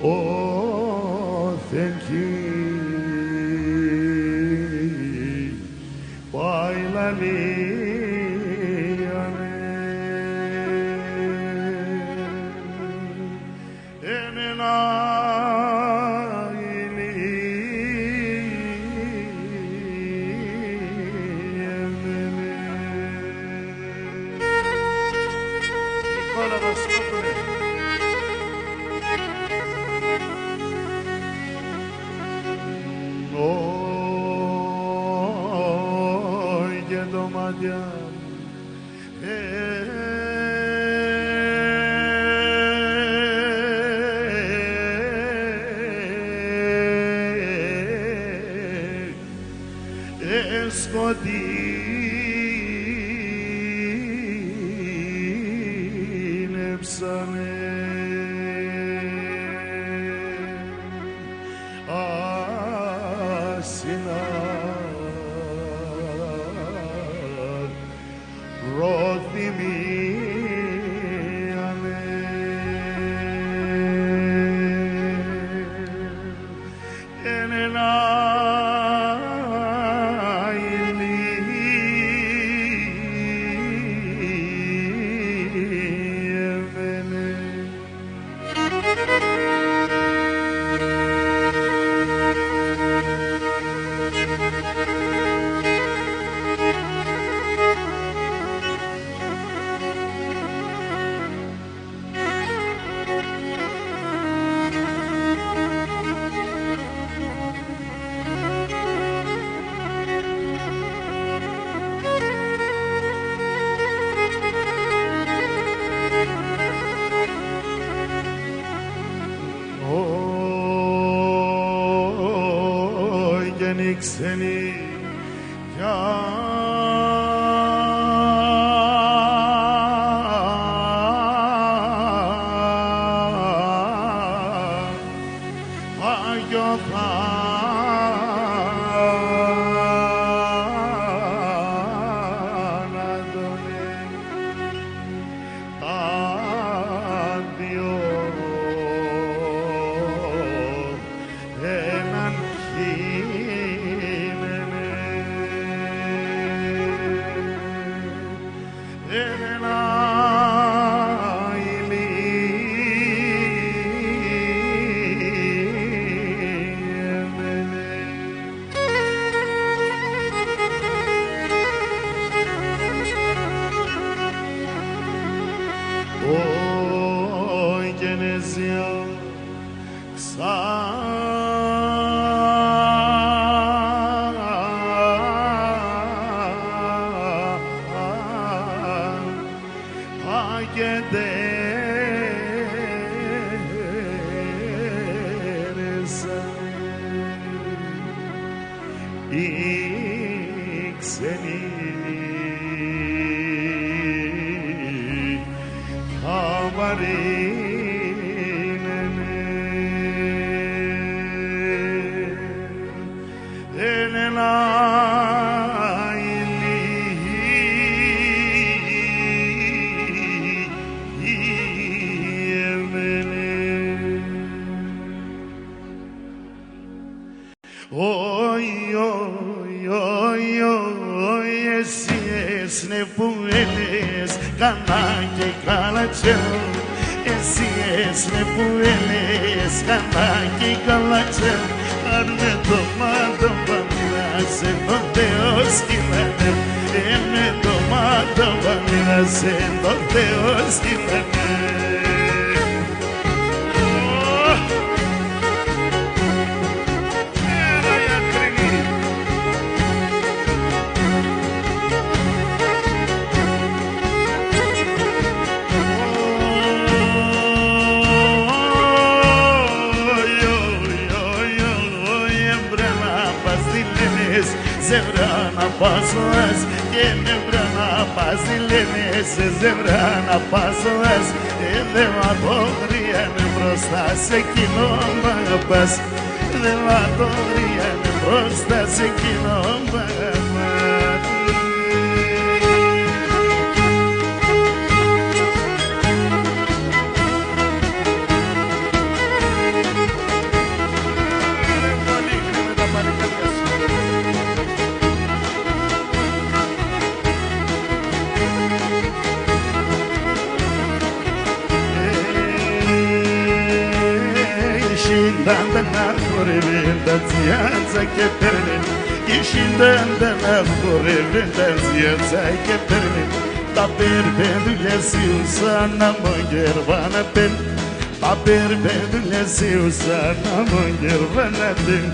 Oh, thank you. Seni Zevra πάσος και με βρω να πας λένε σε ζευρά να πάσος δεν μ' απογριάνε μπροστά σε εκείνο μ' αγαπάς δεν μ' απογριάνε μπροστά σε εκείνο μ' αγαπάς. Ишиндандана хоревенда зиянца кепернин Ишиндандана хоревенда зиянца кепернин Та пербендуле сиусана мангервана пен Та пербендуле сиусана мангервана пен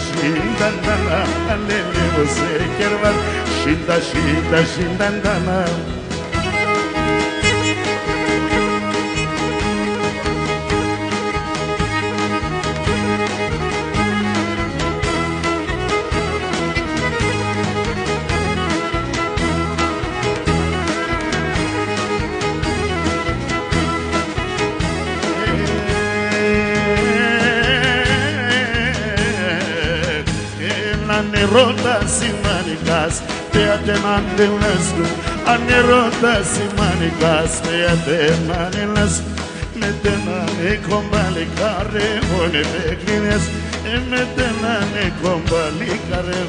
Шиндандана алеле восе керван Шиндандана Ανερώτα σημανικάς, πέατε να αντελέσουν Ανερώτα σημανικάς, πέατε να αντελέσουν Με τένανε κομπαλικάρε γόνε παίχνινες Με τένανε κομπαλικάρε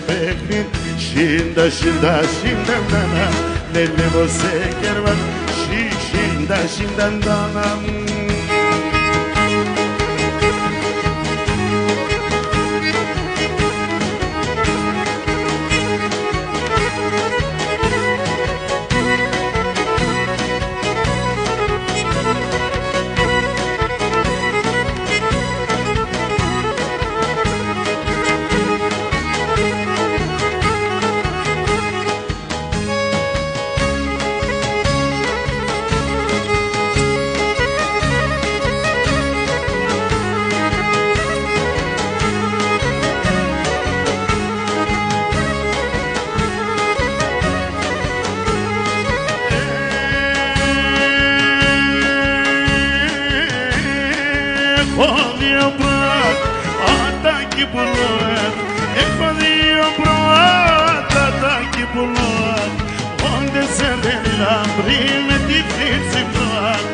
παίχνιν Σίντα, σίντα, σίντα, νάνα Λέλε βοσέ κερβάν Σίντα, σίντα, νάνα Έχω δύο προάτακι πουλώαν Έχω δύο προάτακι πουλώαν Όντε σε δεν λαμπρί με τη φύση πουλώαν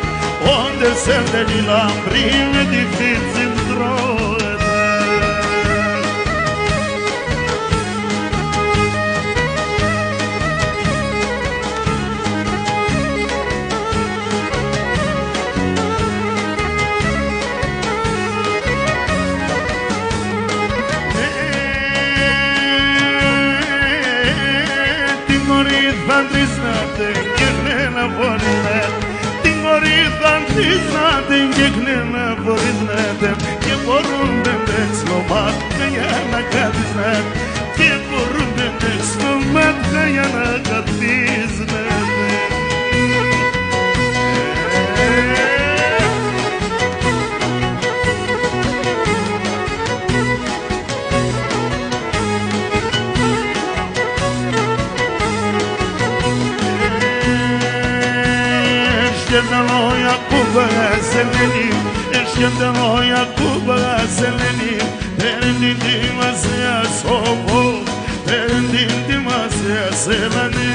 Όντε σε δεν λαμπρί με τη φύση πουλώαν Θα τρίσνατε και χνένα φορίζετε Την κορίθα τρίσνατε και χνένα φορίζετε Και μπορούν πεντέξω μάτια για να καθίσνετε Και μπορούν πεντέξω μάτια για να καθίσνετε Έρχεται Ιακούμπα Σελένη, έρχεται Ιακούμπα Σελένη Παίρνει τη μασία σώπο, παίρνει τη μασία Σελένη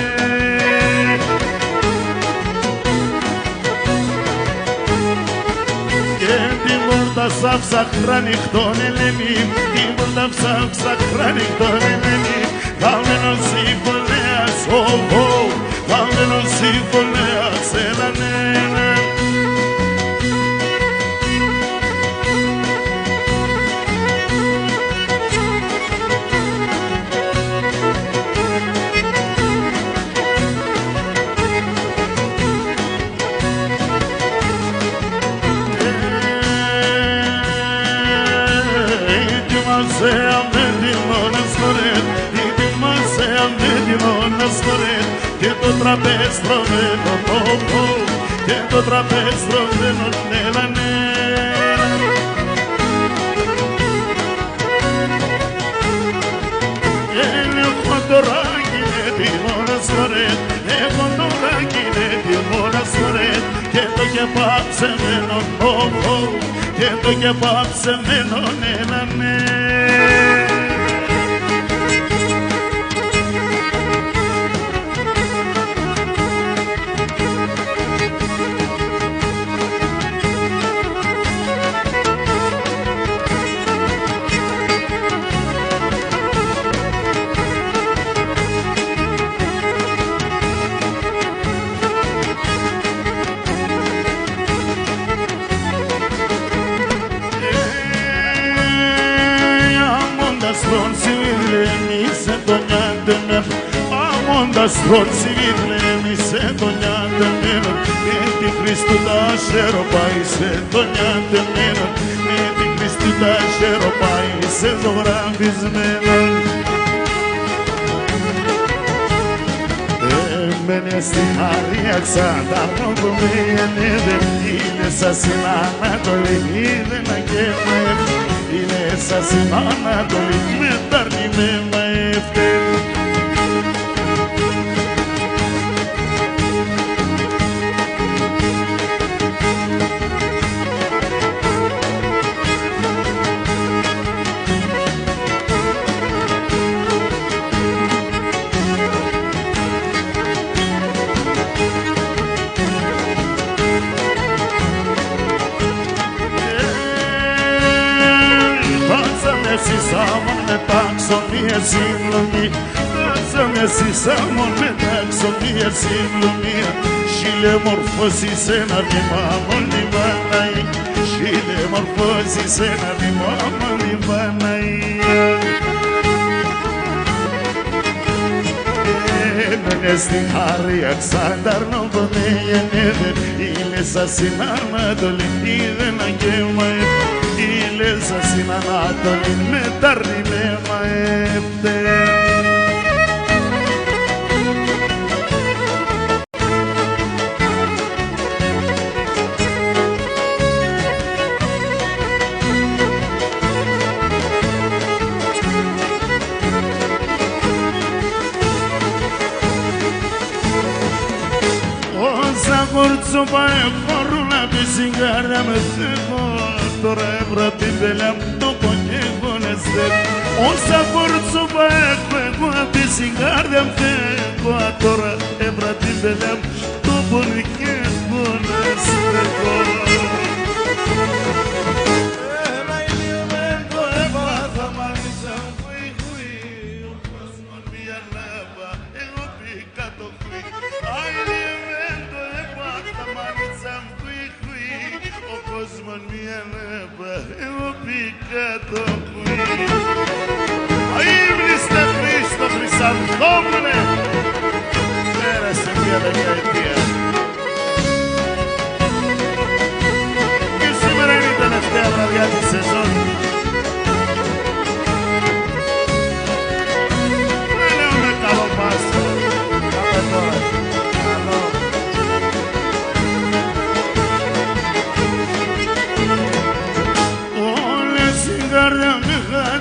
Και την πόρτα ψάψα χρανιχτών Ελένη Την πόρτα ψάψα χρανιχτών Ελένη Καμένος συμφωνέας σώπο, καμένος συμφωνέας Σελένη Και το τραπέστρωμένο τόπο Και το τραπέστρωμένο νέλανε Έχω το κεπάπ ψεμένον, και το κεπάπ ψεμένον, ένα ναι. Στρότσι βλέμει σε τον νιάτεμένο, με τη Χριστού τα σεροπάει σε τον νιάτεμένο, με τη Χριστού τα σεροπάει σε το γραμμισμένο. Έμενε στη χαρία ξαντάρνω που με ενέδε, είναι σαν στην Ανατολή, είδε να γεύμα είναι σαν στην Ανατολή, με τάρνει με μαεύτε. Σάμον μεταξωνία συμφωνία, σίλε μορφώσεις ένα βήμα μόνη Παναή, σίλε μορφώσεις ένα βήμα μόνη Παναή. Έμενε στη χαρία ξαντάρνω πονέ γεννέδε, ήλε σας στην Ανατολή, είδε να γεύμα ήλε σας στην Ανατολή, με τάρνει με μαεύτε. Κορτσοπά εφόρουνα τη σιγάρια με θέλω, τώρα έβρα την πελιά μου το κονιέγονεστε. Όσα κορτσοπά έχω εγώ απ' τη σιγάρια μου θέλω, τώρα έβρα την πελιά μου το κονιέγονεστε. Ένα ηλιομέντο έβαθα μάλισσα χουί χουί, ο κόσμος μια λάβα, εγώ πήκα το χουί. Ο κόσμος μια νέπα, εγώ πήκα το κουί. Αείμνηστε Χρήστο Χρυσανθόπουλε, πέρασε μια δεκαετία. Και σήμερα είναι η τελευταία βραδιά της σεζόν. Δεν λέω με καλό Πάσχα, κάπου τώρα.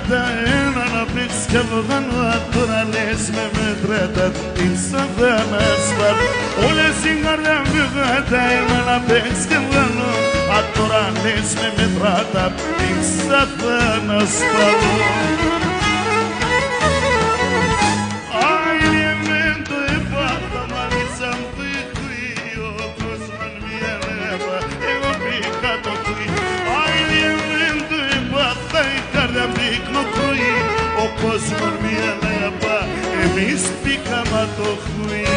Ένα να πήξεις κι αυγανό, τώρα λες με μετρέτα την σαφένα σπαρ. Όλες η καρδιά μου γάτα, ένα να πήξεις κι αυγανό, τώρα λες με μετρέτα την σαφένα σπαρ. Αιλιεμέντο επάθα μάλισσα μου κουί, ο κόσμος μια νεύα, εγώ πήκα το κουί. Αιλιεμέντο επάθα η καρδιά πίκνο κουί, ο κόσμος μια νεύα, εμείς πήκαμε το κουί.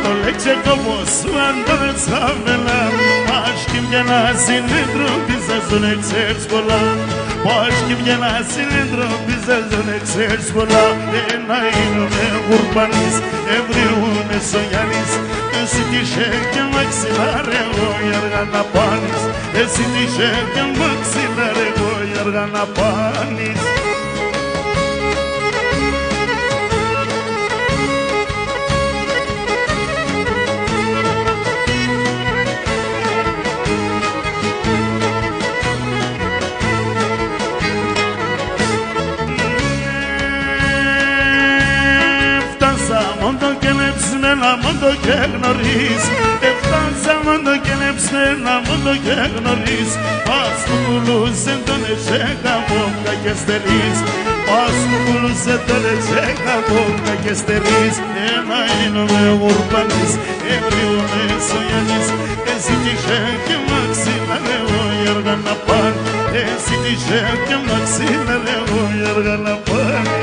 το λέξε κόμος σου αντρεσάμελα. Πաշκι βγαίνα συνέντρο τη σεζόν ξέρεις πολλά. Πաշκι βγαίνα συνέντρο τη σεζόν ξέρεις πολλά. Ένα είναι ουρμπανής, ευριούνε σογιανής. Εσύ τύχε και μαξιλάρε εγώ η αργά να πάνεις. εσύ τύχε και μαξιλάρε εγώ έργα να πάνεις. Ένα μόντο και γνωρίς, έφτασα μόντο και ένα μόντο και γνωρίς. Ας μου πουλούσε τον εσέκα βόκα και στερείς, ας μου πουλούσε τον εσέκα βόκα και στερείς. Ένα είναι με ουρπανής, έβριο με σογιανής, εσύ τύχε και μαξίνα λέγω η έργα να πάνε, εσύ τύχε και μαξίνα λέγω η έργα να πάνε.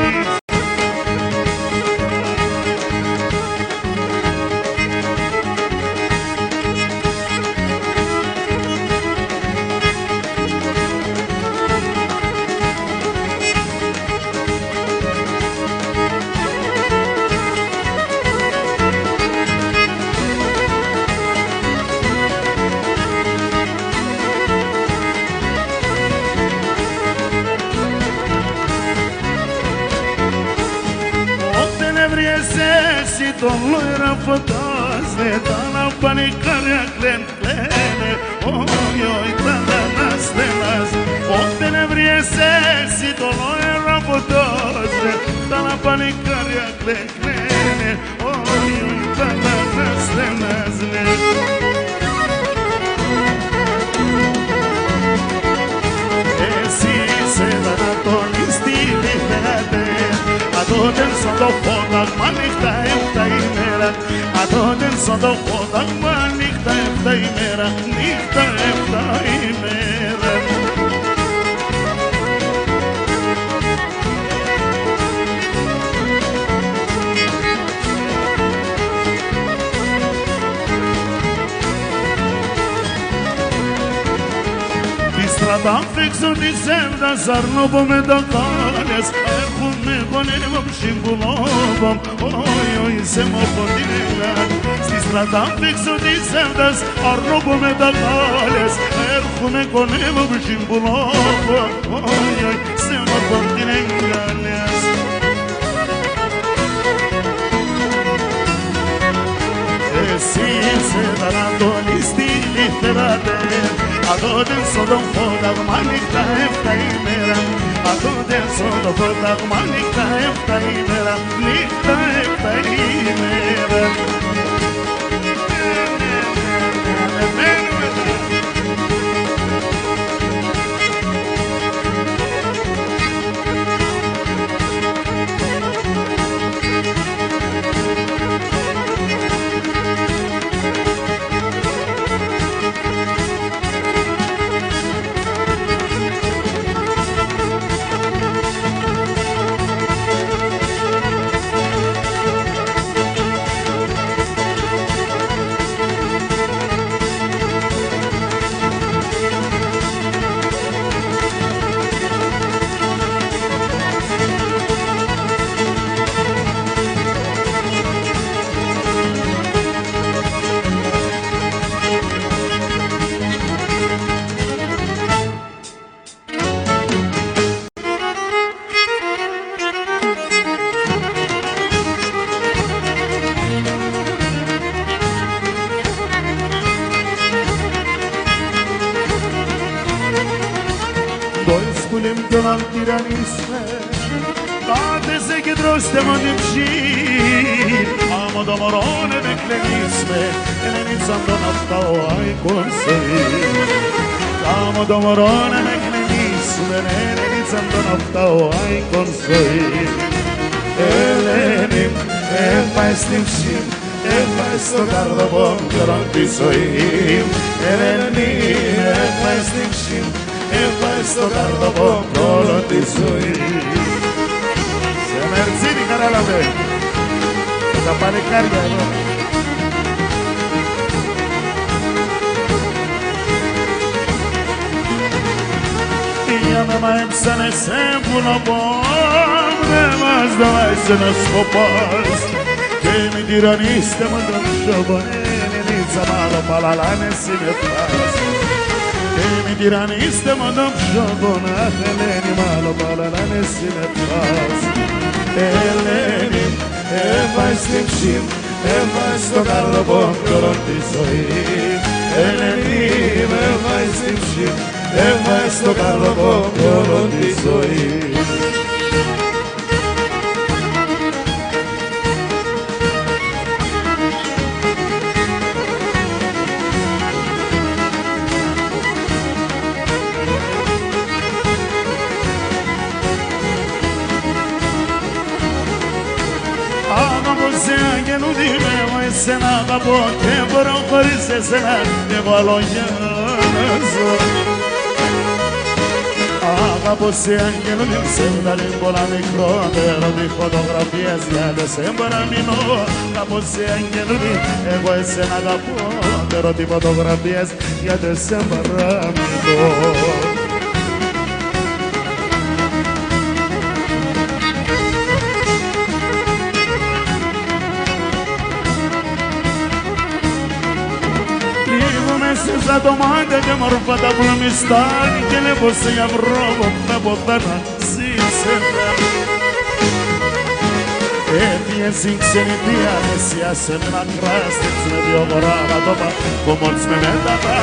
Εσύ τον λόγερα φωτάζε, τα λαμπανικάρια κλαίνε, όχι όχι τα λαναστελάς. Όταν έβριες εσύ τον λόγερα φωτάζε, τα λαμπανικάρια κλαίνε, όχι όχι τα λαναστελάς. Εσύ είσαι δανατολιστή νυχτεράτε, adodem son do fotagma nechta efta imera, adodem son do fotagma nechta efta imera, nechta efta imera. Στρατάν φέξω της έβδας αρνόβω με τα κάλες, έρχομαι γονεύω ψυμπουλόβω, όχι όχι σε μόφω την εγγάν. Στη στρατάν φέξω της έβδας αρνόβω με τα κάλες, έρχομαι γονεύω ψυμπουλόβω, όχι όχι σε μόφω την εγγάν. Εσύ είσαι δανατολιστή νυχτεράτε, adodem son do fotagma nechta efta imera, adodem son do fotagma nechta efta imera, nechta efta imera. Doiskulim gönül tiranisme, Kate se kidroste më një mshir, Amo do morone me klenisme, Elenicam do nafta o aj konsëri. Amo do morone me klenisme, Elenicam do nafta o aj konsëri. Elenim, e pajstim shim, e pajsto kardo bom kërën pisojim. Elenim, e pajstim shim, e pajsto kardo bom kërën pisojim. Se merzini karalave, τα παλικάρια εδώ. Για να μ' έψανε σε πουλοπόμ, δεν μας δώσε να σκοπάς. Και μην τυραννίστε με τον σοβονένι, νίτσα μάλλον παλαλάνε συνεφάς. mi tiraniste ma non sciogona Eleni malo balane sinetras Eleni e vai stimshim e vai stogarlo bokoro ti soi Eleni e vai stimshim e vai stogarlo bokoro ti soi Se αγγελούν με εσένα αγαπώ και μπορώ χωρίς εσένα εγώ αλογιάζω Αγαπώ σε αγγελούν σε βγάλει πολλά μικρότερο τι φωτογραφίες για δεν σε παραμείνω Αγαπώ σε αγγελούν εγώ εσένα αγαπώ τερώ τι φωτογραφίες για δεν σε παραμείνω Στα δωμάτια και μορφάτα που με στάνει και λέω σε για βρόβο να ποτάνα σύσσερα Έφυγε ξενιτία μεσιάσε με να κράστες με δύο γράμματα κομμότς με μέταπα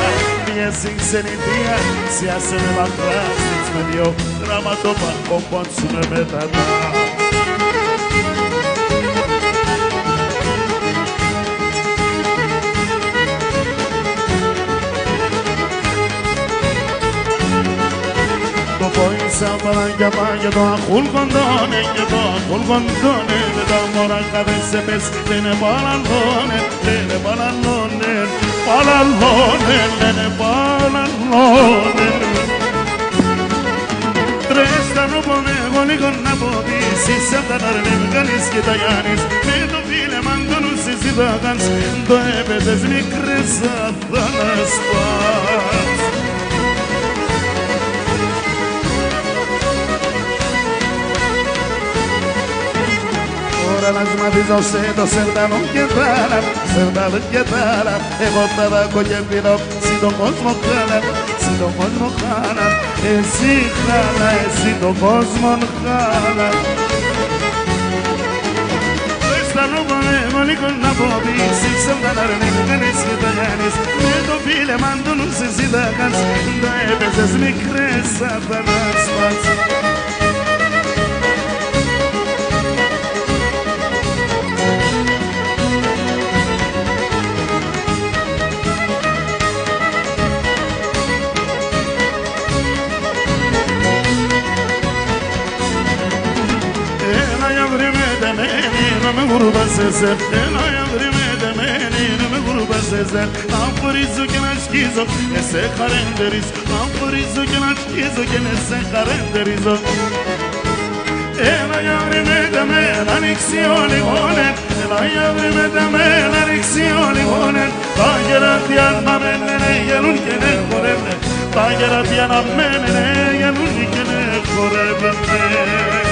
Έφυγε ξενιτία μεσιάσε με να κράστες με δύο γράμματα κομμότς με μέταπα Poi sapeva chiamare da col condone che da col condone da mora cabeza pes ne balallone ne balallone Restano buone con Napoli si sentano nel ganis che taglianis ne do file mandano si da cans due veces mi cresa dalla spaz Ora las matis ao cedo, sentano que tala E voltava a colher vino, si do cosmo cana Esse do cosmo cana Restano buone con Napoli, si sentano nel ganis che taglianis Ne do file mandano si da cans due veces mi cresa dalla spaz Sezer, ela yavrime de meni, me gruba sezer. Am porizo que nas quiso, esse carenderiz. Am porizo que nas quiso, que nesse carenderizo. Ela yavrime de meni, anixioni onen. Ela yavrime de meni, anixioni onen. Tagerati anamene, yelun que ne korevne. Tagerati anamene, yelun que ne korevne.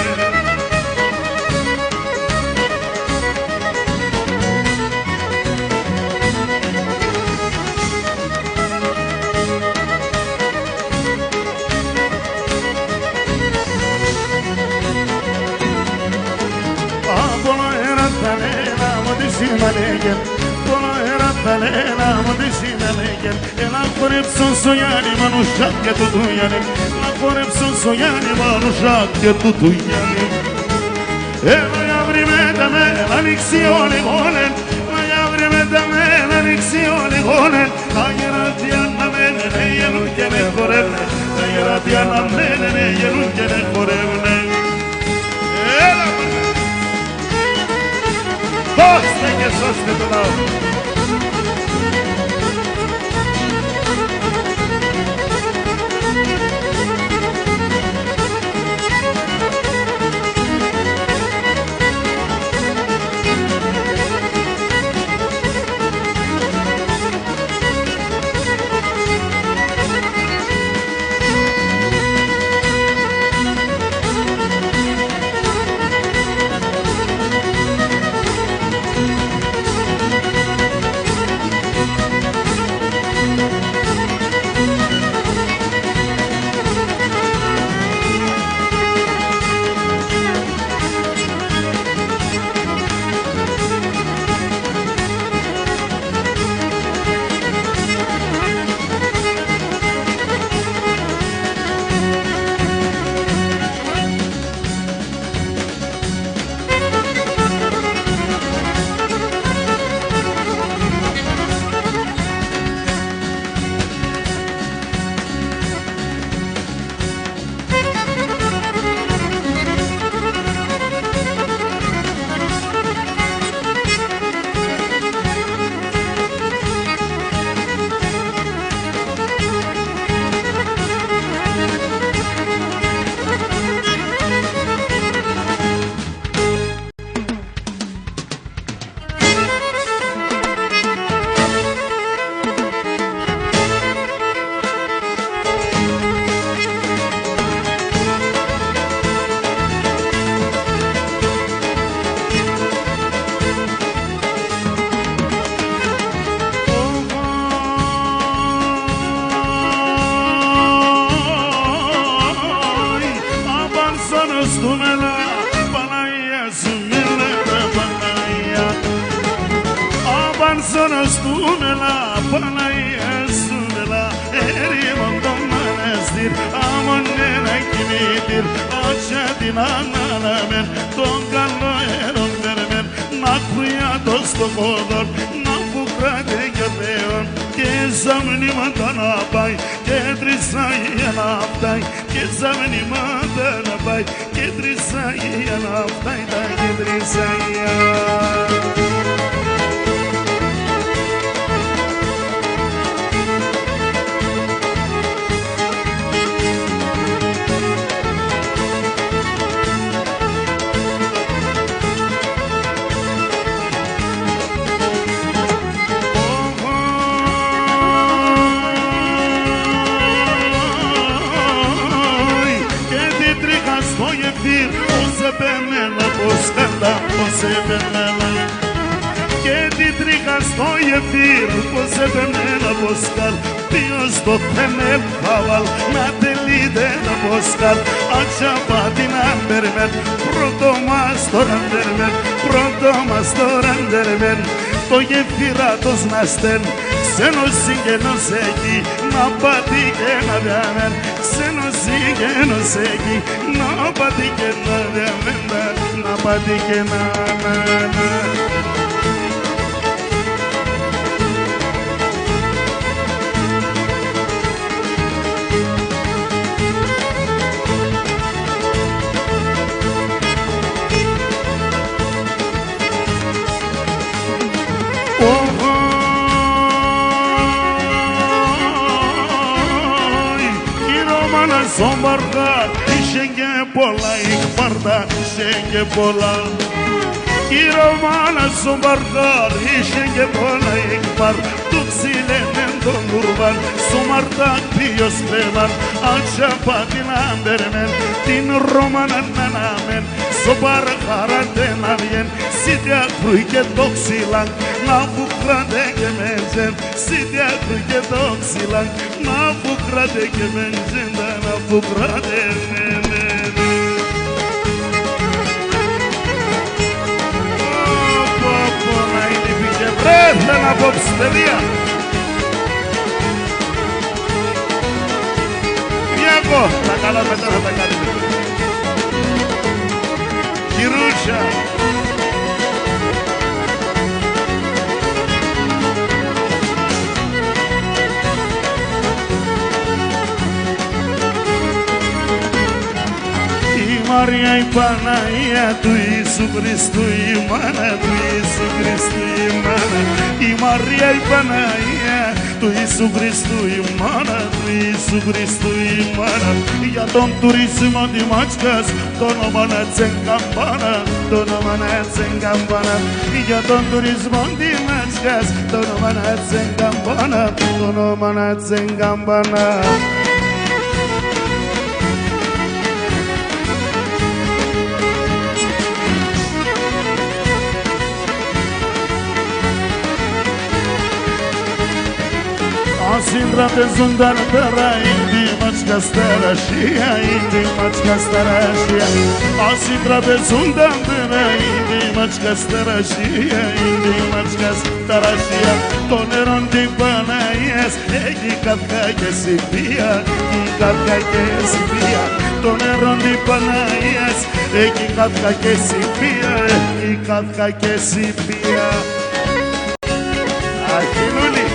Malegen, Polo era talena, modishina legen. Ela korep son soyani manushak ke tutuyani. Ela korep son soyani manushak ke tutuyani. Ela yavrime de me anixioni gonen. Ela yavrime de me anixioni gonen. Ayerati anamene ne yelun ke ne korevne. Ayerati anamene ne yelun ke ne korevne. Ela Basta que sos de tu lado. φύρ, άτσε την ανάναμεν, τον καλό εροντέρμεν, να κρυάτω στο κόδον, να πουκράτε και θέον, και σαν μνήματα να πάει, και τρισάγια να φτάει, και σαν μνήματα να πάει, και τρισάγια να φτάει, και τρισάγια. Πως επεμένα και την τρίχα στο γεφύρ, πως επεμένα πως καλ, ποιος το θεμέλ χαβάλ, να τελείται το πως καλ, άτσα πάτη να μπερμέν, πρώτο μας το ραντερμεν, πρώτο μας το ραντερμεν, το γεφυράτος να στέλν, ξένος συγγενός εκεί, να πάτη και να διαμέν, ξένος συγγενός εκεί, να πάτη και να διαμέν, να πάτη και να στον Μπαργάρ είχε και πολλά εκπάρτα, είχε και πολλά. Η Ρωμάνα στον Μπαργάρ είχε και πολλά εκπάρ, του ξυλένεν τον Ουρβάν, στο Μαρτάκ ποιος κρέμαν, άτσα πάτη να μπερμέν, την Ρωμάνα να ναμέν, στο Μπαργάρα δεν αβγέν, σιτιάκρου και το ξυλάν, να βουκράτε και μέντζεν, σιτιάκρου και το ξυλάν, να βουκράτε και μέντζεν, να βουκράτε μέντζεν. Πω, να είναι πήγε βρέθεν απόψη, παιδιά. Κυριακό, τα καλά μετά θα τα κάνετε. Κυρούσα. Μαρία η Παναγία του Ιησού Χριστού, η μάνα του Ιησού Χριστού, η μάνα. Η Μαρία η Παναγία του Ιησού Χριστού, η μάνα του Ιησού Χριστού, η μάνα. Για τον τουρισμό τη Μάτσκας, το όνομα να τσεγκαμπάνα, το όνομα να τσεγκαμπάνα. Για τον τουρισμό τη Μάτσκας, το όνομα να τσεγκαμπάνα, το όνομα να τσεγκαμπάνα. Συντραπεζούνταν πέρα η Μάτσκα στερασία, η Μάτσκα στερασία. Συντραπεζούνταν πέρα η Μάτσκα στερασία, η Μάτσκα στερασία. Το νερό την Παναγίας έχει καύκα και συμπία, έχει καύκα και συμπία. Το νερό την Παναγίας έχει καύκα και συμπία, έχει καύκα και συμπία. Αχινούλη.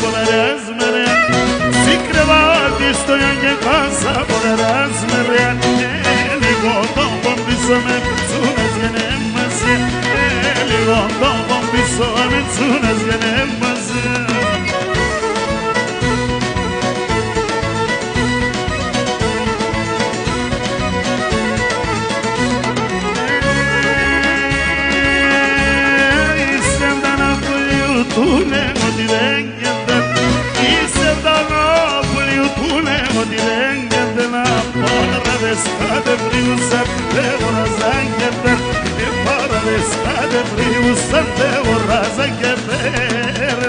Podrás ver, si crevati stoja nje kasa, podrás ver, eli goto bombiso me pcunas genemase, eli goto bombiso me pcunas genemase. Isem da na tu ne motiven. Cada frio sempre orasangeter, e para vez cada frio sempre orasangeter.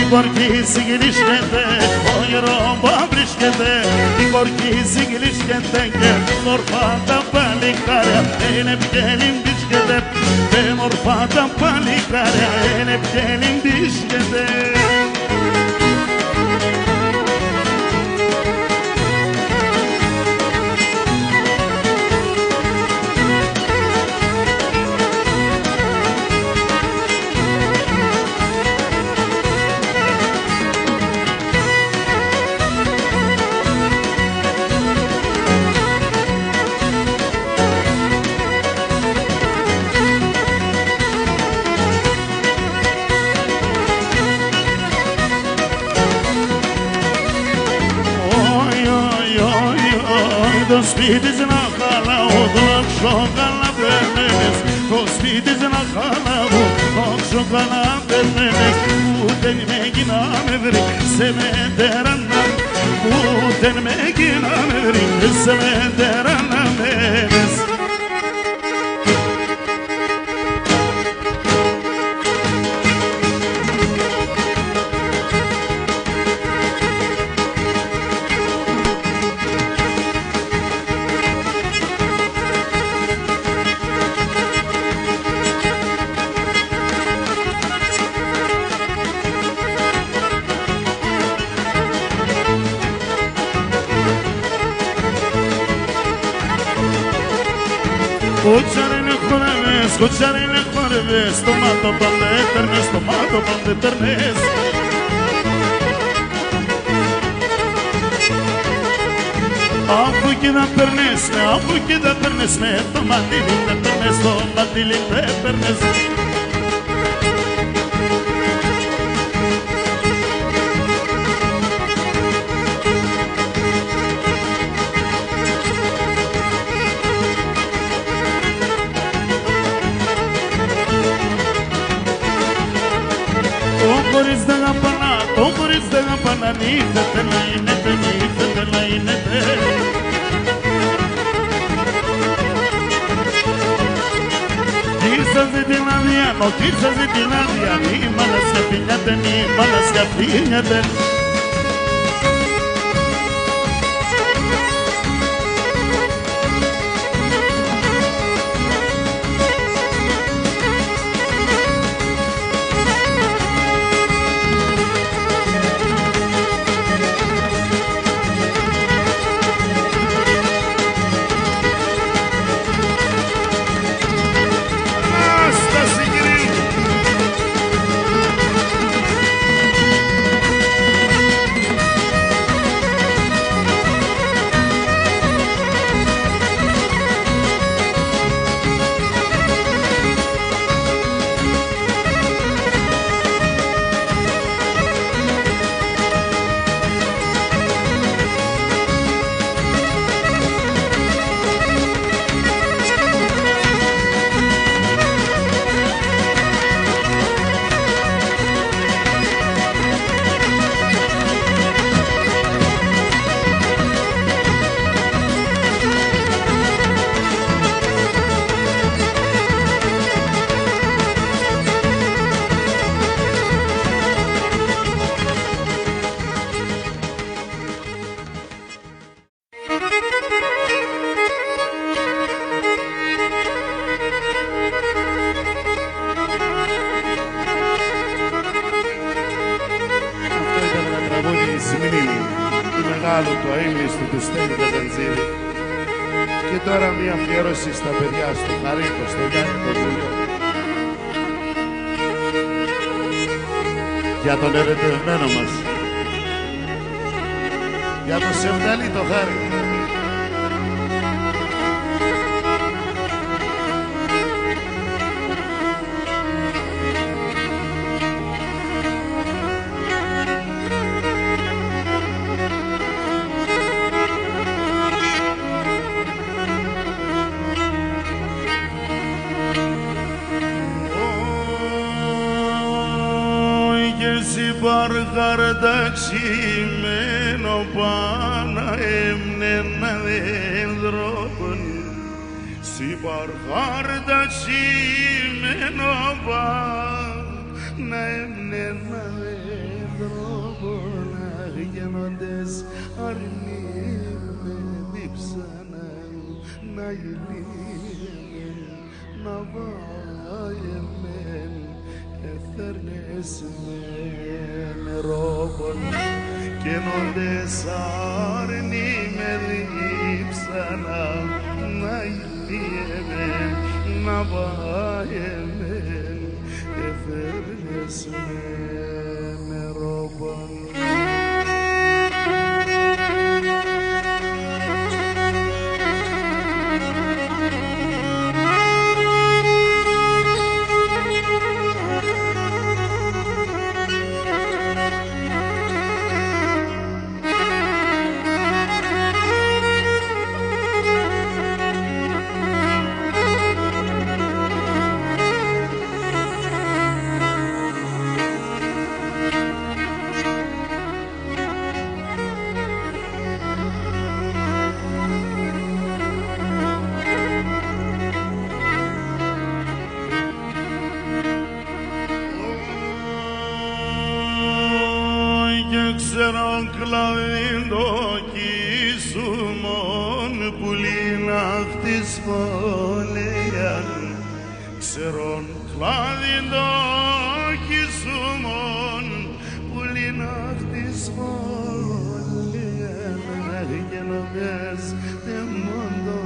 κορκή συγκλίσκεται, όνειρο που βρίσκεται. Η κορκή συγκλίσκεται και μορφά τα παλικάρια είναι πκέλιν βρίσκεται. Και μορφά τα παλικάρια είναι πκέλιν βρίσκεται. Το σπίτι να χαλάω, δόξω καλαβαίνες. Το σπίτι να χαλάω, δόξω καλαβαίνες. Ούτε με γίνα με βρει, σε με τεράνα. Ούτε με γίνα με βρει, σε με τεράνα μένες. Escucharle jueves, tomando pan de eternes, tomando pan de eternes. Αφού και να περνές με, αφού και να περνές με, το μαντήλι με περνές, το μαντήλι με περνές. Χωρίς δεν απανά, το χωρίς δεν απανά, νύχτεται, λαϊνέται, νύχτεται, λαϊνέται. Ήρθαζε την άδεια, ήρθαζε την άδεια, μη μάλας και αφήνιατε, μη μάλας και αφήνιατε. Το αείμνηστο του Στέλιου Καταντζίδη. Και τώρα μια αφιέρωση στα παιδιά, στο Χαρίκο, στο Γιάννη τον Τούλιο. Για τον ερωτευμένο μας. Για τον Σεβδαλή το Χάρη. Παρχαρταξιμένο πάνα έμνενα δέντροπον. Συ παρχαρταξιμένο πάνα έμνενα δέντροπον. ανθρώπων γεννώντες αρνή με δίψανα να γυλίμε να βάιεμεν εθέρνες με νερόπων γεννώντες αρνή με δίψανα να γυλίμε να βάιεμεν εθέρνες με νερόπων. Ξέρον κλαδίν το κίσουμον πουλήν αυτής φωλέαν. Ξέρον κλαδίν το κίσουμον πουλήν αυτής φωλέαν. Γεννώντες τεμόν το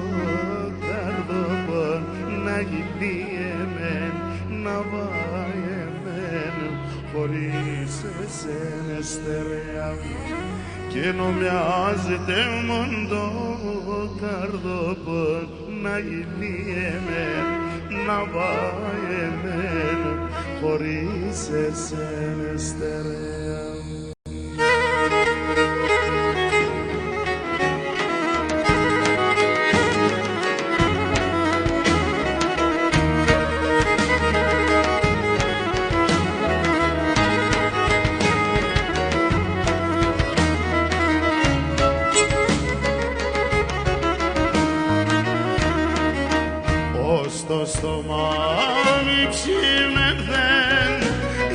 καρδόπον να γυλίεμεν να βάιεμεν χωρίς εσένα στερεά και νομιάζεται μόνο το καρδόπον να γυλίεμεν να βάιεμεν χωρίς εσένα στερεά. Στο στόμα μη ψήνεθεν,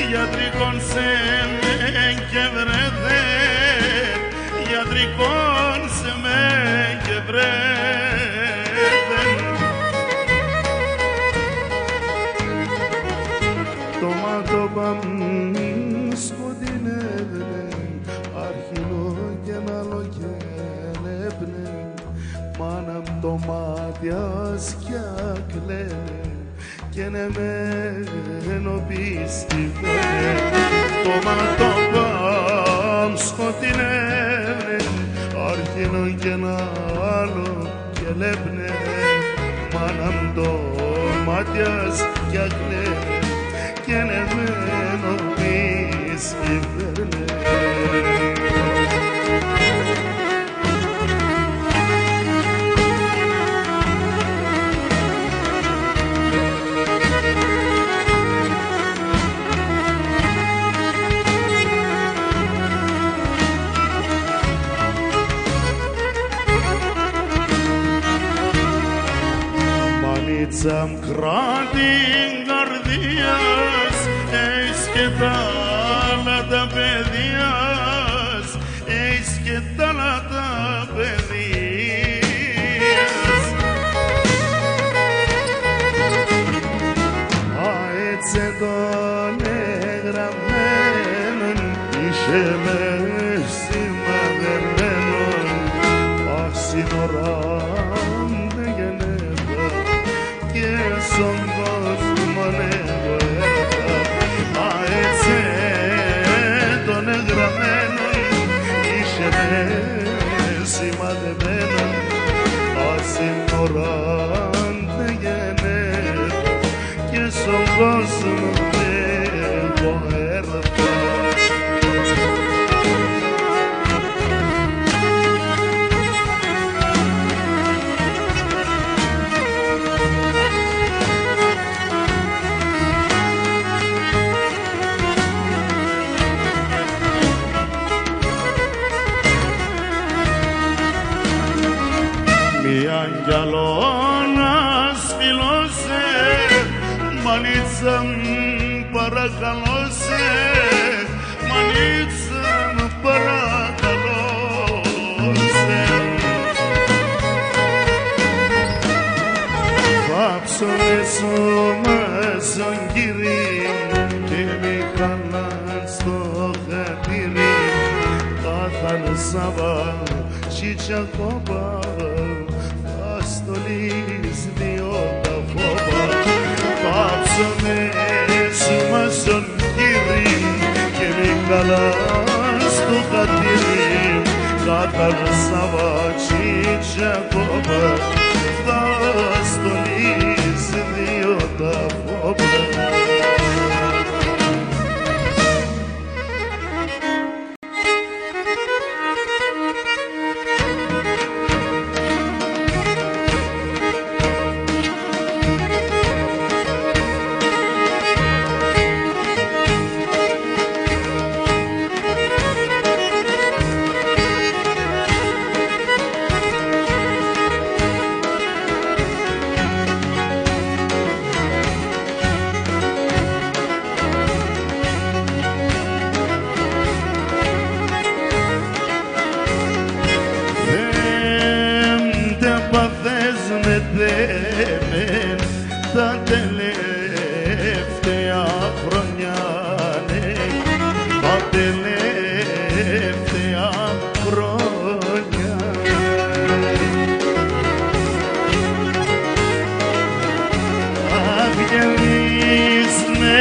γιατρικών σε με και βρεθεν, γιατρικών σε με και βρεθεν. Το μάτωπαν σκοτεινεύνε, αρχινό και άλλο και λέπνε, μάνα μ' το μάτιας κι ακλαίνε και ναι μένω πίστηβε. Το μάτωπαν σκοτεινεύνε, αρχινό και άλλο και λέπνε, μάνα μ' το μάτιας κι ακλαίνε και ναι μένω πίστηβε. Μανίτσα μ' κράτην καρδίας, έχεις και τα άλλα τα παιδείας, έχεις και τα άλλα τα παιδείας. Α, έτσι τον εγγραμμένον, είσαι με σημαδεμένον, αχ σύνορα με γεννεύω και στον κόσμο ανέβω έρωτα. Α, έτσι τον εγγραμμένον, είσαι με σημαδεμένον, αχ σύνορα με γεννεύω και στον κόσμο ανέβω έρωτα. κι άλλο να σφυλώσε, μανίτσα μου παρακαλώ σε, μαρίτσα παρακαλώ σε. Θα ψωνίσω μέσον κύρι και μη χαλάν στο χατήρι. Θα θάλασσαβα și ce-acopă θα στολίσει δύο τα φόβα. Πάψαμε σούμασον κύρι και μη χαλάν στο χατήρι. Θα θάλασσαβα și ce-acopă θα στολίσει δύο τα φόβα. Τα τελευταία χρόνια, ναι, τα τελευταία χρόνια. Αγγελείς με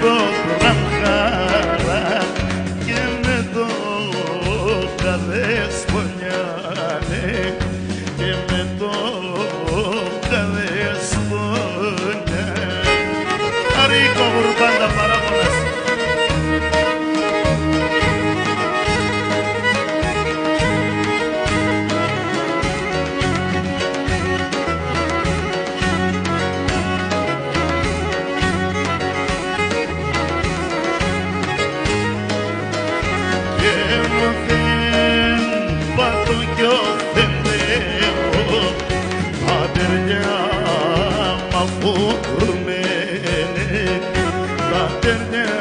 το τραμχάρα και με το καλέσπονιά, ναι, και με το καλέσπονιά. Αρίκο Βουρμπάντα παράγονας. Και μαθαίν πατώ κι ο Θεμπέο τα τεριά μ' αφούκρουμένε, τα τεριά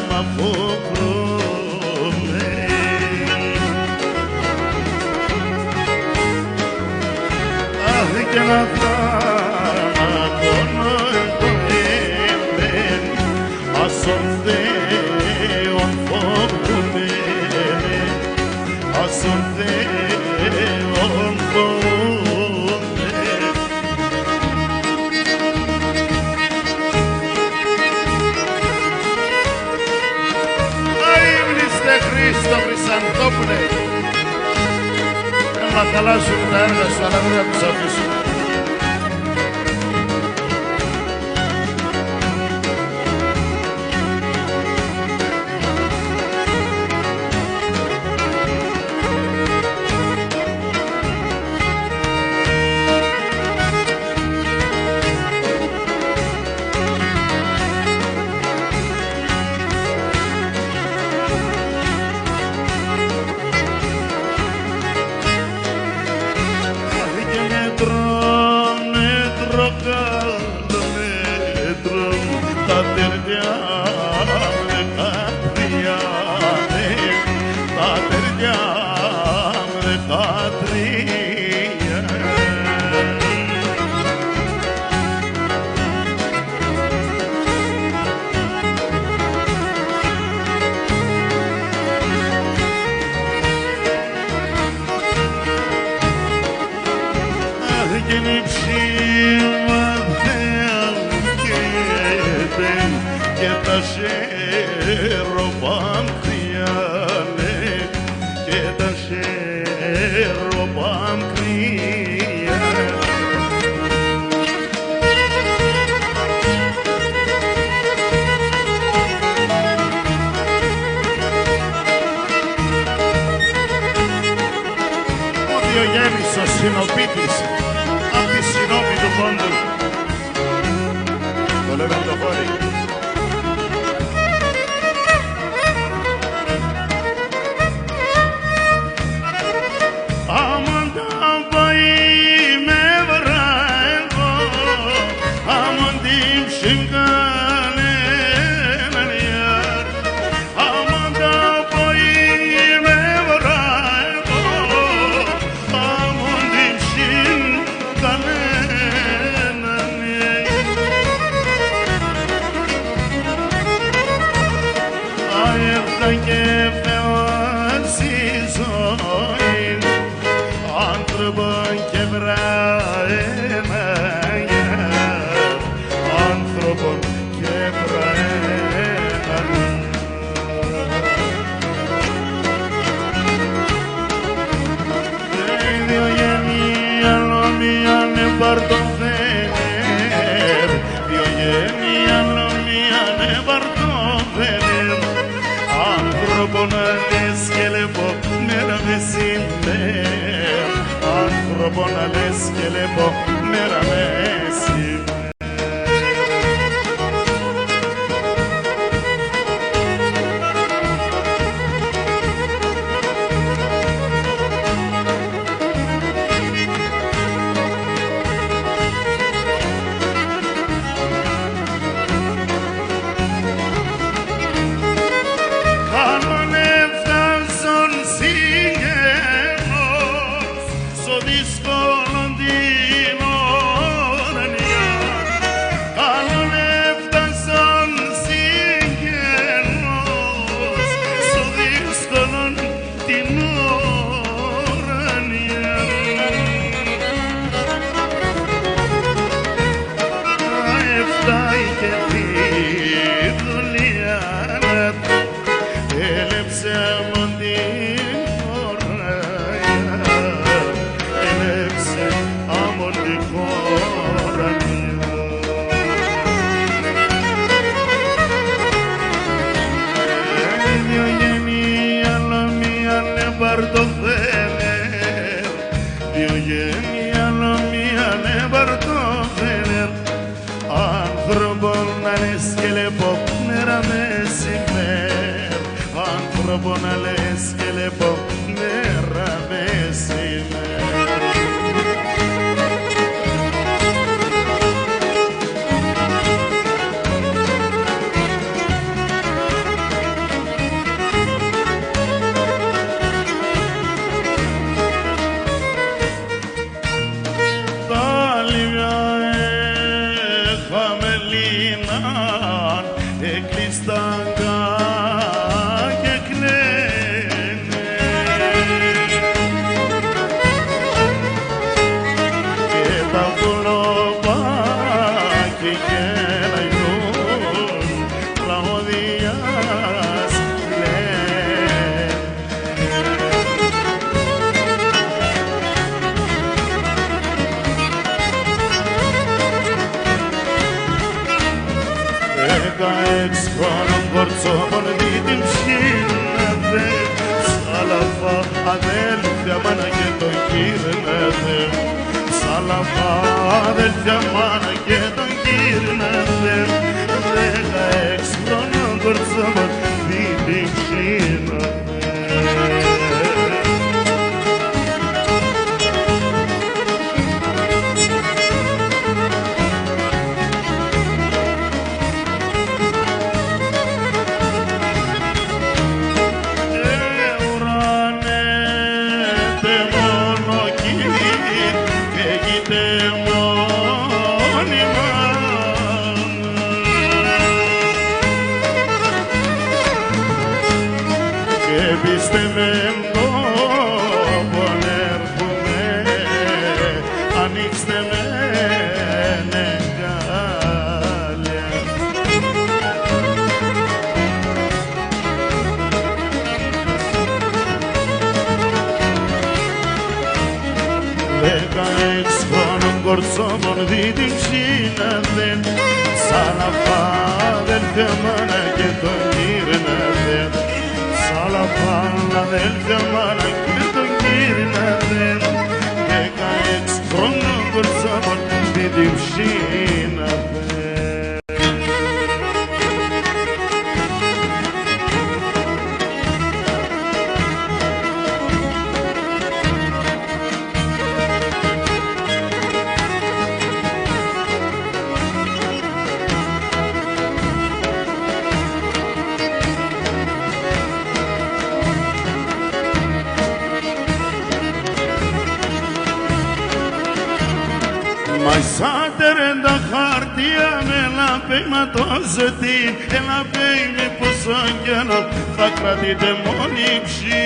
μ' αφούκρουμένε. Αχ κι ένα θάνατον το έμπεν ασον Θεόν φοβούμενε, ασον Θεόν φοβούμενε. Αείμνηστε Χρήστο Χρυσαντόπουλε. Θέλω να χαλάσουν τα έργα σου, αλλά δεν θα τους αφήσω. Τα τεριά με κατριά, τα τεριά με κατριά. Αχ κι είναι ψήμα και τα σέρωπαμπτία, ναι, και τα σέρωπαμπτία. Ο Διογέννης ο συνοπίτης απ' τη συνόπη του πόντου. Το λέμε το χώρι. Aman λες και λεπώ μέρα μεσημέρ, άνθρωπο να λες και λεπώ μέρα μεσημέρ. Άνθρωπο να λες και λεπώ μέρα μεσημέρ. Τα λιμιά έχαμε λίναν εκλειστάν αδέλφια μάνα και τον γύρνατε, σαλαφά αδέλφια μάνα και τον γύρνατε, 16 χρόνων κορτσόμον δίπλη ψήνατε. Κορτσόμον δίδυμ ψήνατε, σαλαφά αδέλφια μάνα και τον γύρνατε, σαλαφά αδέλφια μάνα και τον γύρνατε, 16 χρόνων κορτσόμον δίδυμ ψήνατε. Μαϊσάτερεν τα χαρτιά με λαπέιματοζετή, ελαπέι με πόσο καιρό θα κρατείτε μόνοι ψή.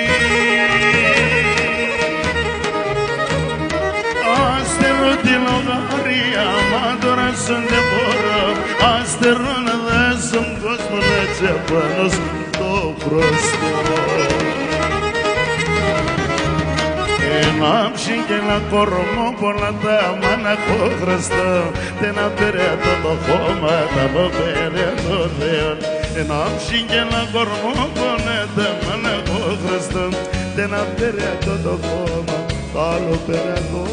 Αστερώ τη λογαρία, μα τώρα σου δεν μπορώ, αστερώ να δέσω κόσμο έτσι απάνω στο μπροστό. Ένα ψήν και ένα κορμό πολλά τα μάνα έχω χρωστό, ένα περέτο το χώμα τα από περέτο δεόν. Ένα ψήν και ένα κορμό πολλά μετά μάνα έχω χρωστό δεν απέρετο το χώμα άλλο περατό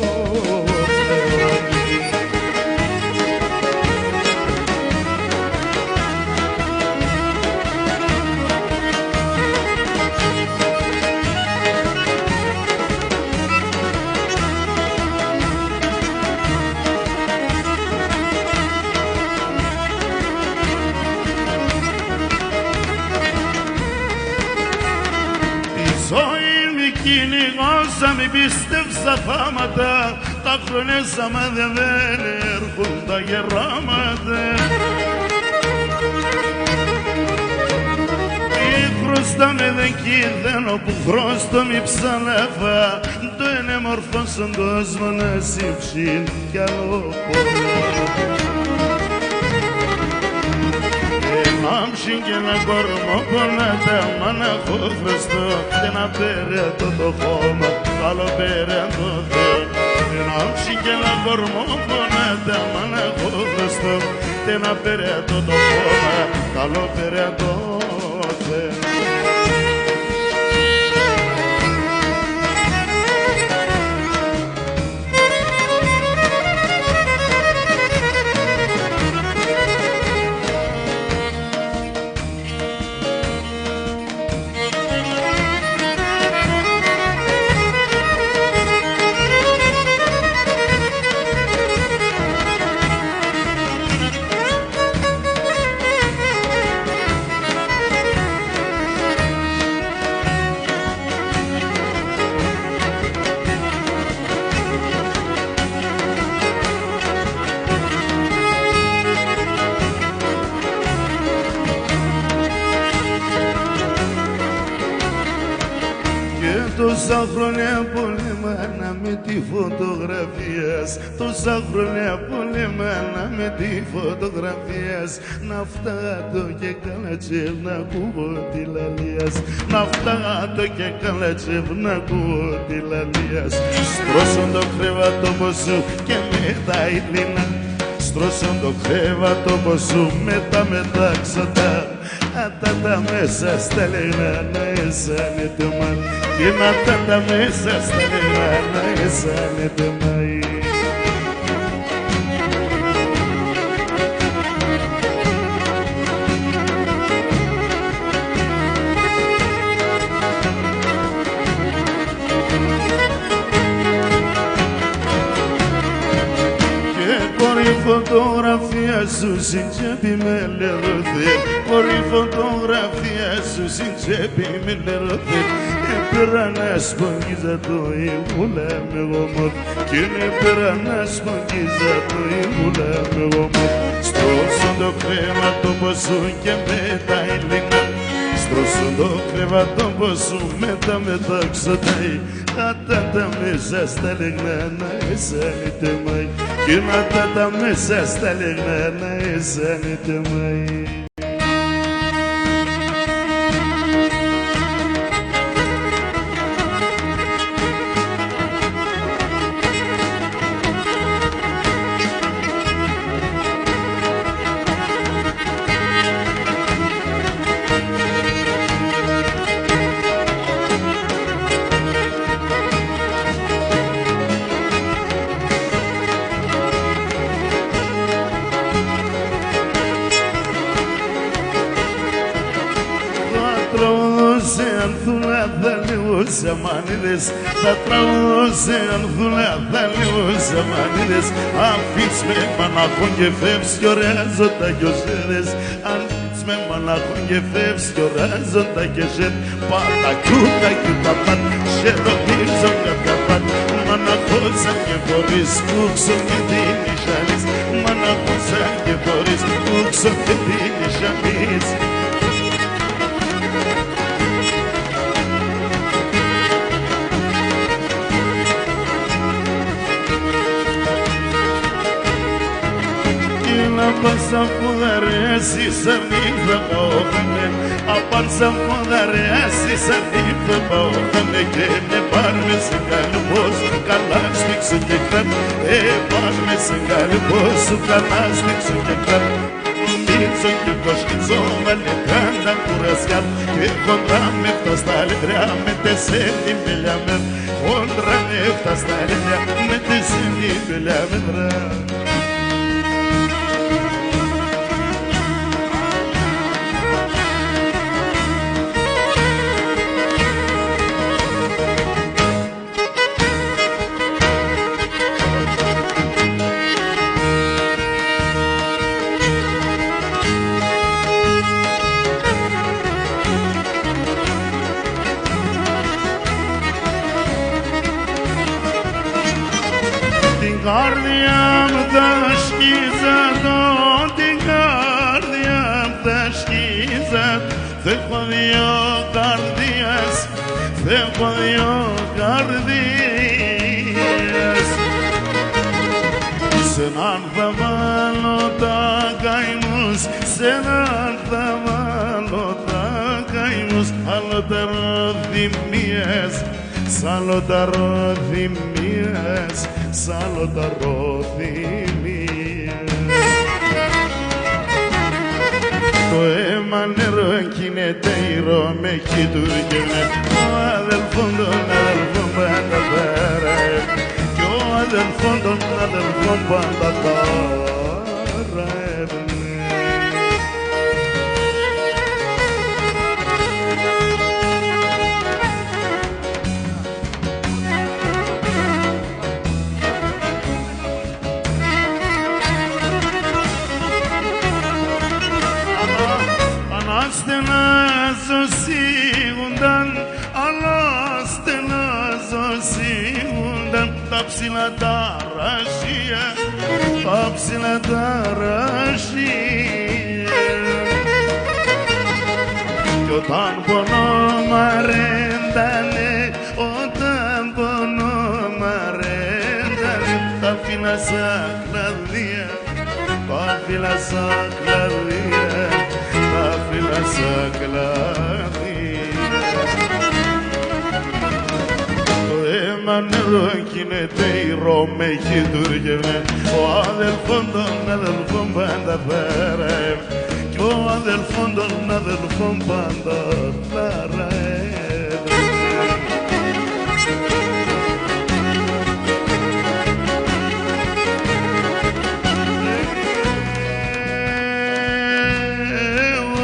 κυνηγόσα, μη πίστευσα θάματα τα χρόνια σαν δεν έρχουν τα γεράματα μη χρωστάμε δεν κοίτανο που χρωστώ μη ψαλέφα το είναι μορφό στον κόσμο να συμψήν κι άλλο πολλά Άμψιν και ένα κορμό πονάτα μάνα έχω χρωστό δεν απέρετο το χώμα άλλο πέρετο Θεό Άμψιν και ένα κορμό πονάτα μάνα έχω χρωστό δεν απέρετο το χώμα άλλο πέρετο Θεό Τόσα χρόνια πολεμάνα με τη φωτογραφίας Τόσα χρόνια πολεμάνα με τη φωτογραφίας Να φτάτω και καλά τσεβ να ακούω τη λαλίας Να φτάτω και καλά τσεβ να ακούω τη λαλίας Στρώσον το κρεβατό σου και με τα ήλινα Στρώσον το κρεβατό σου με τα μετάξατα τα μέσα στα λεγνά να εσάνε το μάι και να τα μέσα στα λεγνά να εσάνε το μάι η φωτογραφία σου στην τσέπη με λερωθεί Μπορεί η φωτογραφία σου στην τσέπη με λερωθεί Έπαιρα να σπογγίζα το ήμουλα με γομότ Κι είναι πέρα να σπογγίζα το ήμουλα με γομότ Στρώσον το κρέματο σου και με τα ήλινα Στρώσον το κρεβατό σου με τα μεταξωτάει τα μέσα στα λεγνά να εσάνε το μάι και να τα μέσα στα λεγνά να εσάνε το μάι τραγουδούσε ανθούλα θα λιούσε μανίδες Θα τραγουδούσε ανθούλα θα λιούσε μανίδες Αφήνεις με μαναχόν και φεύγεις κι ωραίζοντα κι οσέρες Αφήνεις με μαναχόν και φεύγεις κι ωραίζοντα κι οσέρες Πάτα κιούτα κι παπάτ Σεροπίζω μια καπάτ Μαναχώσαν και μπορείς κούξον και την ισανείς Μαναχώσαν και μπορείς κούξον και την ισανείς Απάνσα που δαρέσει σαν νύχτα παόχανε Απάνσα που δαρέσει σαν νύχτα παόχανε Και με πάρμε σε καλυμπός καλά σφίξω και κράτ Πάρμε σε καλυμπός καλά σφίξω και κράτ Μη son και κοσκιζόμενοι κάναν κουρασιά και χοντρά με αυτά στα λιβριά με τεσσέντη μπελιά χοντρά με αυτά στα λιβριά με τεσσέντη μπελιά καρδιά μου θα σκίζα την καρδιά μου θα σκίζα έχω δύο καρδίες έχω δύο καρδίες σ' έναν θα βάλω τα καημούς σ' έναν θα βάλω τα καημούς αλλοταροθυμίες σ' αλλοταροθυμίες σ' αλλοταροθυμίες το αίμα νερό κινείται ήρω με κοιτούργαινε ο αδελφόν των αδελφών πάντα πέρα κι ο αδελφόν των αδελφών πάντα πέρα τα ψηλά τα ρασία, τα ψηλά τα ρασία κι όταν πονώ μ' αρέντανε, όταν πονώ μ' αρέντανε τα φύλλα σαν κλαδία, τα φύλλα σαν κλαδία, τα φύλλα σαν κλαδία νερό κινείται ήρω με κοιτούργαινε ο αδελφόν των αδελφών πάντα πέρα κι ο αδελφόν των αδελφών πάντα πέρα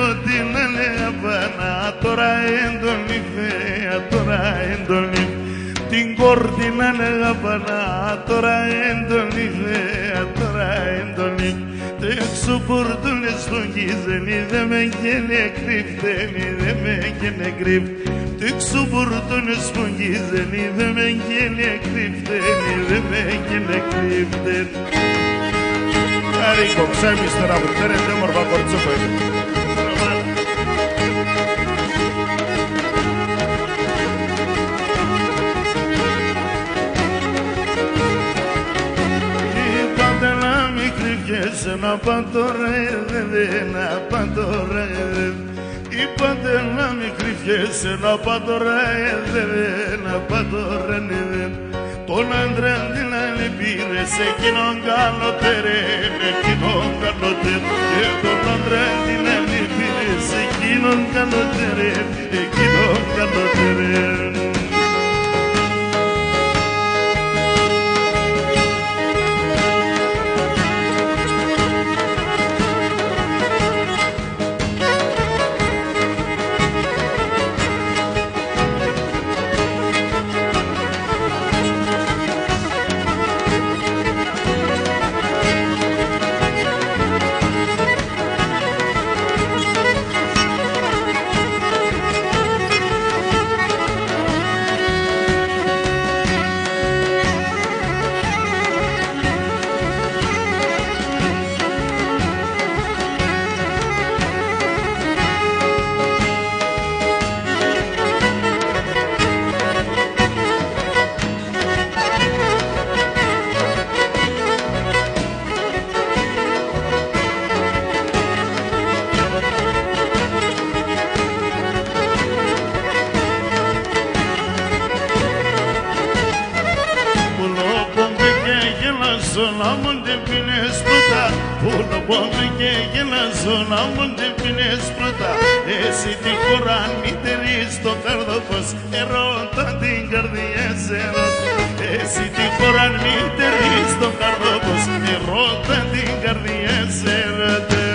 ό,τι να λέγα πανά τώρα έντονη φαία, τώρα έντονη την κόρτινα λέγα πανά, τώρα έντονη θέα, τώρα έντονη το έξω πορτούνε σφογγίζενη, δε με γένε κρύφτενη, δε με γένε κρύφτενη το έξω πορτούνε σφογγίζενη, δε με γένε κρύφτενη, δε με γένε κρύφτενη Άρικο, ψέμεις τώρα που φέρετε μορφα κορτσούκο να παντορεύε, να παντορεύε είπατε να μη κρυφιέσαι, να παντορεύε, να παντορεύε τον άντρα την άλλη πήρες εκείνον καλότερε, εκείνον καλότερε και τον άντρα την άλλη πήρες εκείνον καλότερε, εκείνον καλότερε γελάζω να μου την πίνες πρώτα. Που το πόνο και γελάζω να μου την πίνες πρώτα. Εσύ τη χώρα μητερή στο καρδόπος, ερώτα την καρδιά σε ρώτα. Εσύ τη χώρα μητερή στο καρδόπος, ερώτα την καρδιά σε ρώτα.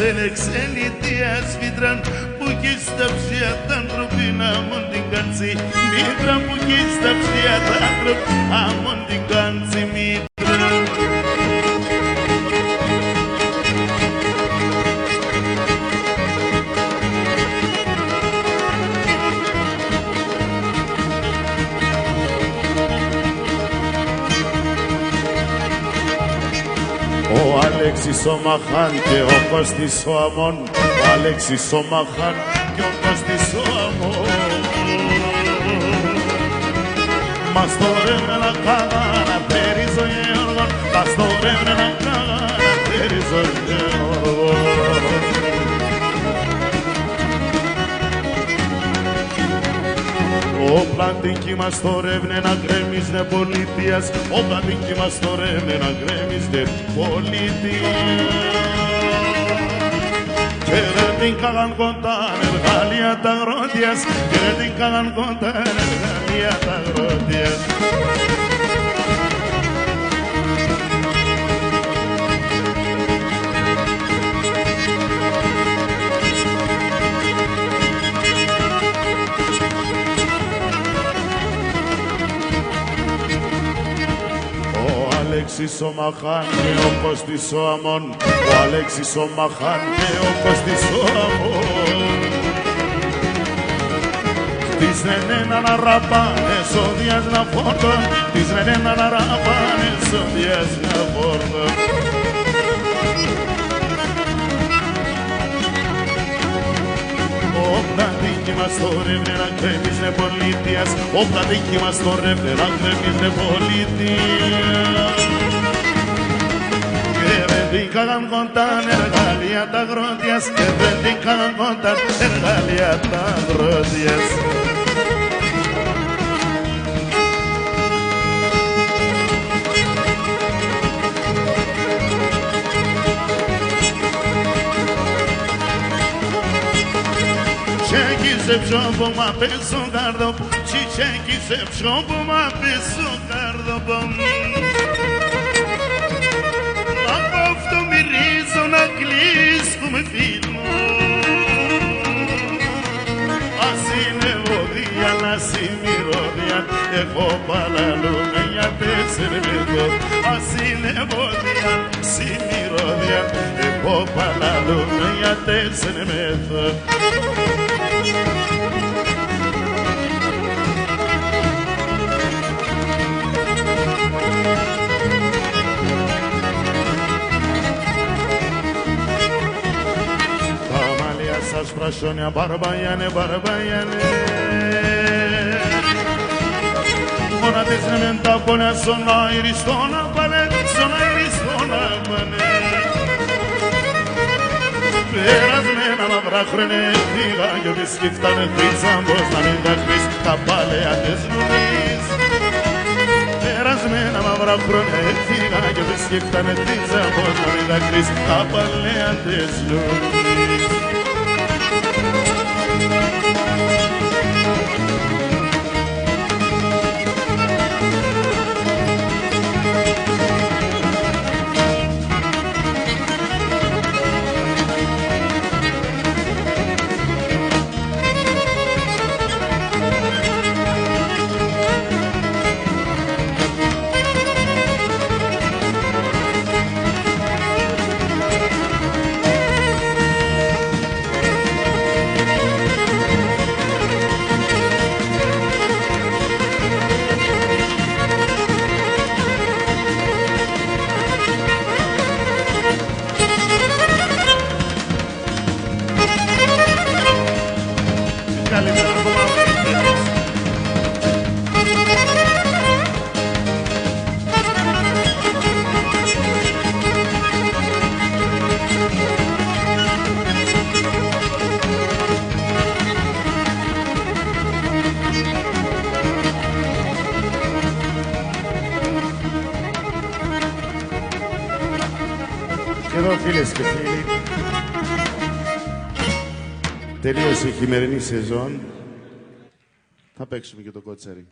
Εν εξέλιτια σφίτραν που κι στα ψιά τα άνθρωποι να μον την κάντσι μήτρα, που κι στα ψιά τα άνθρωποι να μον την κάντσι μήτρα. Ο Αλέξης ο Μαχάν και ο Κώστης ο Αμών. Ο Αλέξης ο Μαχάν και ο Κώστης ο Αμών. Μας το ρεύνε να κάνανε περίζω γεωργών. Μας το ρεύνε να κάνανε περίζω γεωργών. Ο πλατήκι μας το ρεύνε να γκρέμισνε πολιτείας. Ο πλατήκι μας το ρεύνε να γκρέμισνε πολιτείας. Και δεν την κάγαν κοντά εργαλεία τα αγρότιας. Και δεν την κάγαν κοντά εργαλεία τα αγρότιας. Ο Αλέξης ο Μαχάν και ο Κώστης ο Αμών. Ο Αλέξης ο Μαχάν και ο Κώστης ο Αμών. Τις ρενένα να ραπάνε σώδιας να φόρτων. Τις ρενένα να ραπάνε σώδιας να φόρτων. Ο πλατήκι μας το ρεύνε να γκρέμισνε πολιτείας. Ο πλατήκι μας το ρεύνε να γκρέμισνε πολιτείας. Και δεν την κάγαν κοντά εργαλεία τα αγρότιας. Και δεν την κάγαν κοντά εργαλεία τα αγρότιας. Σε ψόμπο μα πέσω καρδόπο, τσιτσέκι σε ψόμπο μα πέσω καρδόπο. Από αυτό μυρίζω να κλείσουμε φίλο. Ας είναι βοδία να σημειρώδια, εγώ παλαλούμε για 4 λεπτό. Ας είναι βοδία σημειρώδια, εγώ παλαλούμε για 4 λεπτό. Σας πρασόνια μπαρμπαγιάνε, μπαρμπαγιάνε. Μόνα της ναι μεν τα πόνια στον αεριστόν απάνε, στον αεριστόν απάνε. Περασμένα μαυρά χρόνια έφυγα κι όποιοι σκύφτανε χρήσαν πως να μην τα χρείς τα παλαιά της λουλής. Περασμένα μαυρά μωρά χρόνια έφυγα και δεν σκέφτανε τι τσαμπός μωρή δακρύς τα παλαιά της λόγης. Και εδώ φίλες και φίλοι, τελείωσε η χειμερινή σεζόν. Θα παίξουμε και το κότσαρι.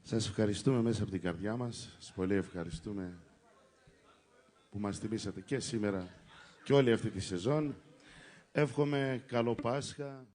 Σας ευχαριστούμε μέσα από την καρδιά μας. Σας πολύ ευχαριστούμε που μας τιμήσατε και σήμερα και όλη αυτή τη σεζόν. Εύχομαι καλό Πάσχα.